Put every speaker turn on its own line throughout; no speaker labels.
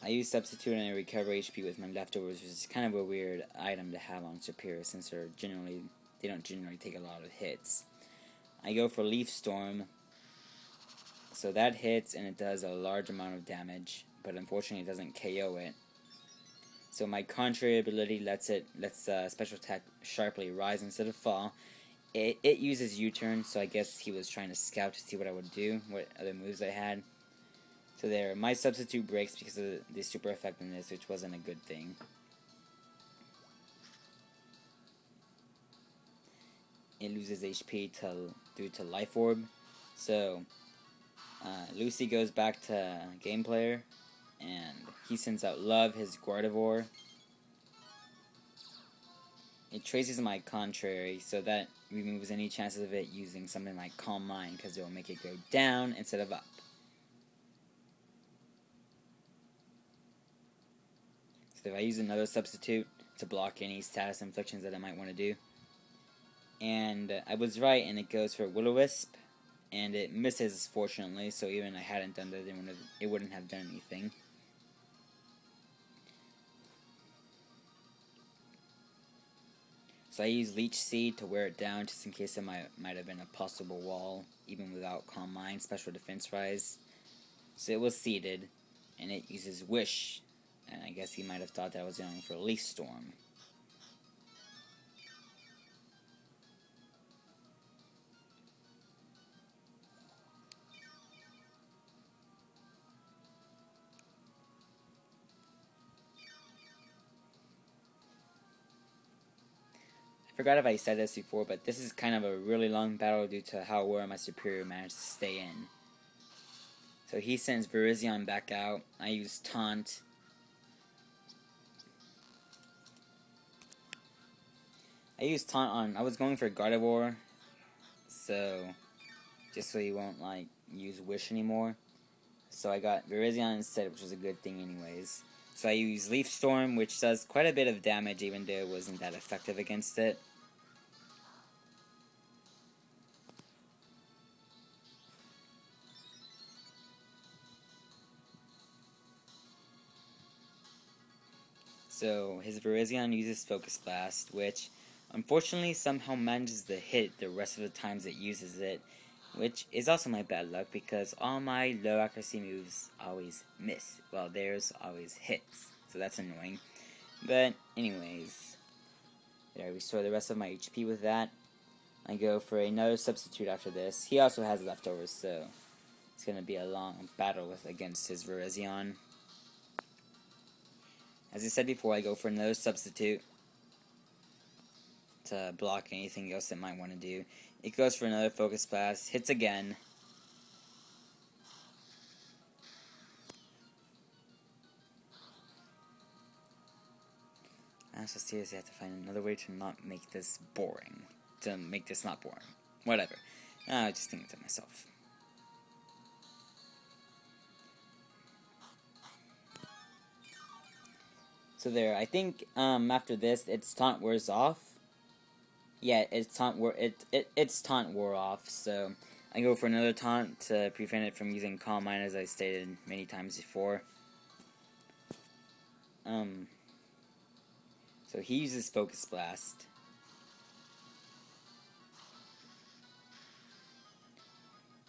I use Substitute and I recover HP with my leftovers, which is kind of a weird item to have on Serperior since they don't generally take a lot of hits. I go for Leaf Storm, so that hits and it does a large amount of damage, but unfortunately it doesn't KO it. So my contrary ability lets special attack sharply rise instead of fall. It uses U-turn, so I guess he was trying to scout to see what I would do, what other moves I had. So there, my substitute breaks because of the super effectiveness, which wasn't a good thing. It loses HP due to Life Orb. So, Lucy goes back to Gameplayer, and he sends out Love, his Gardevoir. It traces my contrary, so that removes any chances of it using something like Calm Mind, because it will make it go down instead of up. So if I use another substitute to block any status inflictions that I might want to do. And I was right, and it goes for Will-O-Wisp, and it misses, fortunately, so even if I hadn't done that, it wouldn't have done anything. So I use Leech Seed to wear it down, just in case it might have been a possible wall, even without Calm Mind, Special Defense Rise. So it was seeded, and it uses Wish, and I guess he might have thought that I was going for Leaf Storm. I forgot if I said this before, but this is kind of a really long battle due to how well my Serperior managed to stay in. So he sends Virizion back out. I use Taunt. I was going for Gardevoir, so just so he won't use Wish anymore. So I got Virizion instead, which was a good thing anyways. So I use Leaf Storm, which does quite a bit of damage even though it wasn't that effective against it. So his Virizion uses Focus Blast, which unfortunately somehow manages to hit the rest of the times it uses it, which is also my bad luck because all my low accuracy moves always miss, while theirs always hits, so that's annoying. But anyways, there, I restore the rest of my HP with that. I go for another substitute after this. He also has leftovers, so it's going to be a long battle against his Virizion. As I said before, I go for another substitute to block anything else it might want to do. It goes for another Focus Blast, hits again. I also seriously have to find another way to not make this boring. To make this not boring. Whatever. I just think to myself. So there, I think after this, its taunt wears off. Yeah, its taunt wore off, so I go for another taunt to prevent it from using Calm Mind, as I stated many times before. So he uses Focus Blast.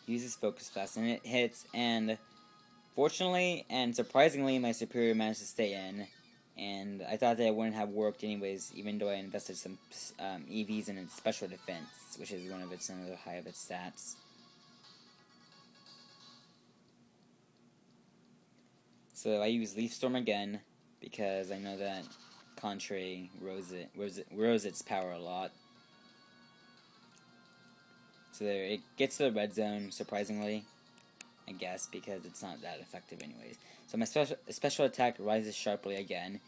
He uses Focus Blast, and it hits, and fortunately and surprisingly, my Serperior managed to stay in. And I thought that it wouldn't have worked anyways, even though I invested some EVs in its special defense, which is one of its another high of its stats. So I use Leaf Storm again because I know that Contrary rose its power a lot. So there, it gets to the red zone surprisingly, I guess, because it's not that effective anyways. So my special attack rises sharply again.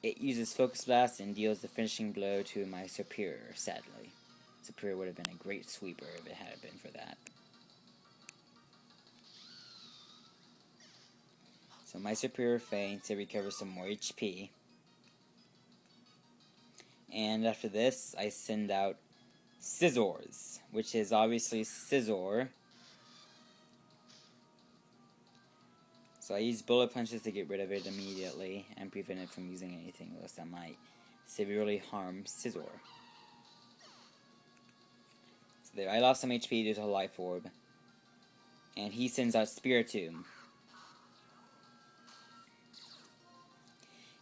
It uses Focus Blast and deals the finishing blow to my Serperior, sadly. Serperior would have been a great sweeper if it had been for that. So my Serperior faints to recover some more HP. And after this, I send out Scizors, which is obviously Scizor. So I use bullet punches to get rid of it immediately and prevent it from using anything else that might severely harm Scizor. So there, I lost some HP due to Life Orb. And he sends out Spiritomb.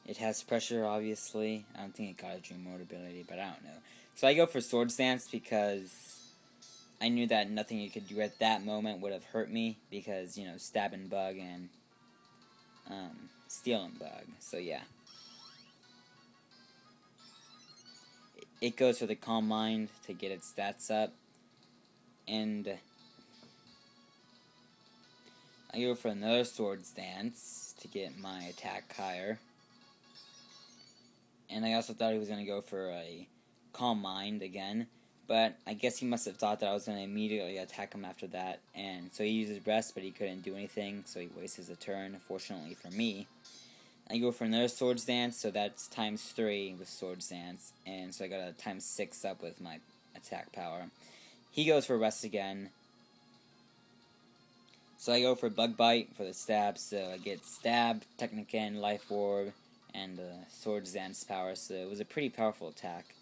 It has pressure, obviously. I don't think it got a Dream Mode ability, but I don't know. So I go for Swords Dance because I knew that nothing you could do at that moment would have hurt me. Because, you know, Stab and Bug and Steel and Bug. So yeah. It goes for the Calm Mind to get its stats up. And I go for another Swords Dance to get my attack higher. And I also thought he was going to go for a Calm Mind again. But I guess he must have thought that I was going to immediately attack him after that. And so he uses Rest, but he couldn't do anything. So he wastes a turn, fortunately for me. I go for another Swords Dance, so that's times 3 with Swords Dance. And so I got a times 6 up with my attack power. He goes for Rest again. So I go for Bug Bite for the stab, so I get Stab, Technican, Life Orb, and Swords Dance power, so it was a pretty powerful attack.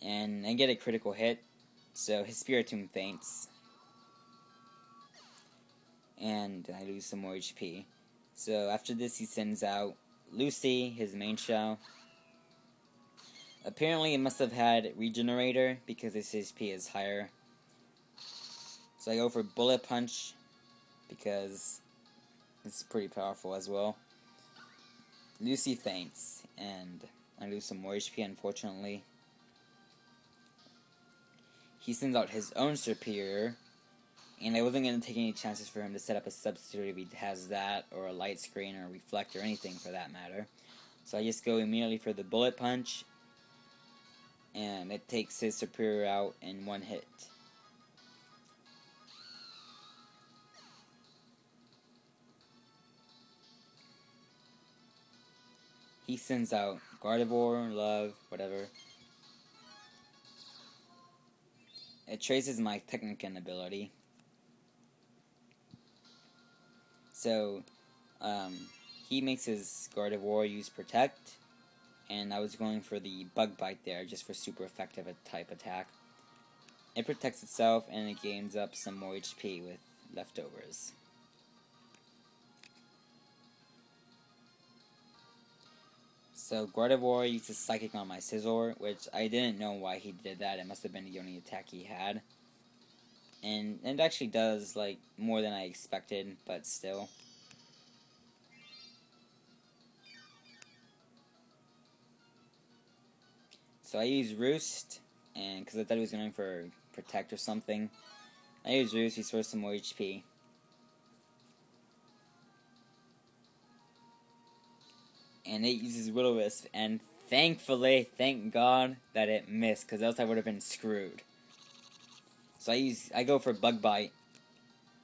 And I get a critical hit, so his Spiritomb faints. And I lose some more HP. So after this he sends out Lucy, his main shell. Apparently it must have had Regenerator, because his HP is higher. So I go for Bullet Punch, because it's pretty powerful as well. Lucy faints, and I lose some more HP, unfortunately. He sends out his own Serperior, and I wasn't going to take any chances for him to set up a substitute if he has that, or a Light Screen, or a Reflect, or anything for that matter. So I just go immediately for the Bullet Punch, and it takes his Serperior out in one hit. He sends out Gardevoir, Love, whatever. It traces my Technican ability. So, he makes his Gardevoir use Protect, and I was going for the Bug Bite there, just for super effective type attack. It protects itself, and it gains up some more HP with leftovers. So Gardevoir uses Psychic on my Scizor, which I didn't know why he did that. It must have been the only attack he had. And it actually does, like, more than I expected, but still. So I use Roost, and because I thought he was going for Protect or something. I use Roost, he stores some more HP. And it uses Will-O-Wisp, and thankfully, thank God that it missed, because else I would have been screwed. So I go for Bug Bite,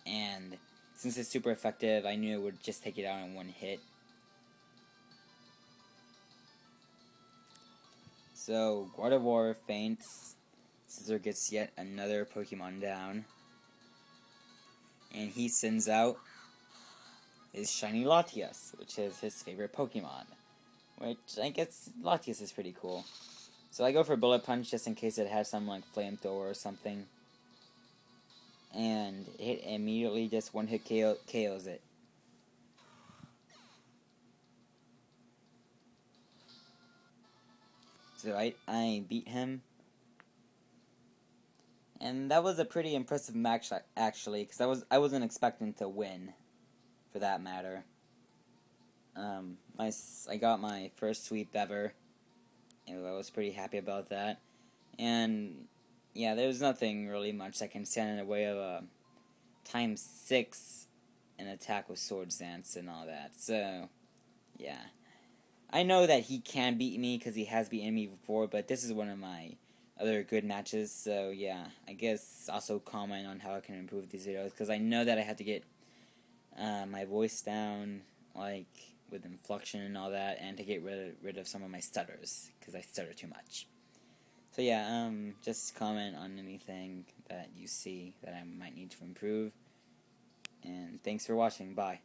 and since it's super effective, I knew it would just take it out in one hit. So Gardevoir faints, Scizor gets yet another Pokemon down, and he sends out is Shiny Latias, which is his favorite Pokemon. Which, I guess, Latias is pretty cool. So I go for Bullet Punch just in case it has some, like, Flamethrower or something. And it immediately just one-hit KOs it. So I beat him. And that was a pretty impressive match, actually, because I wasn't expecting to win. For that matter. I got my first sweep ever, and I was pretty happy about that. And yeah, there's nothing really much that can stand in the way of a times 6 an attack with Swords Dance and all that. So yeah, I know that he can beat me because he has beaten me before, but this is one of my other good matches. So yeah, I guess also comment on how I can improve these videos, because I know that I had to get my voice down, like, with inflection and all that, and to get rid of some of my stutters, because I stutter too much. So yeah, just comment on anything that you see that I might need to improve. And thanks for watching. Bye.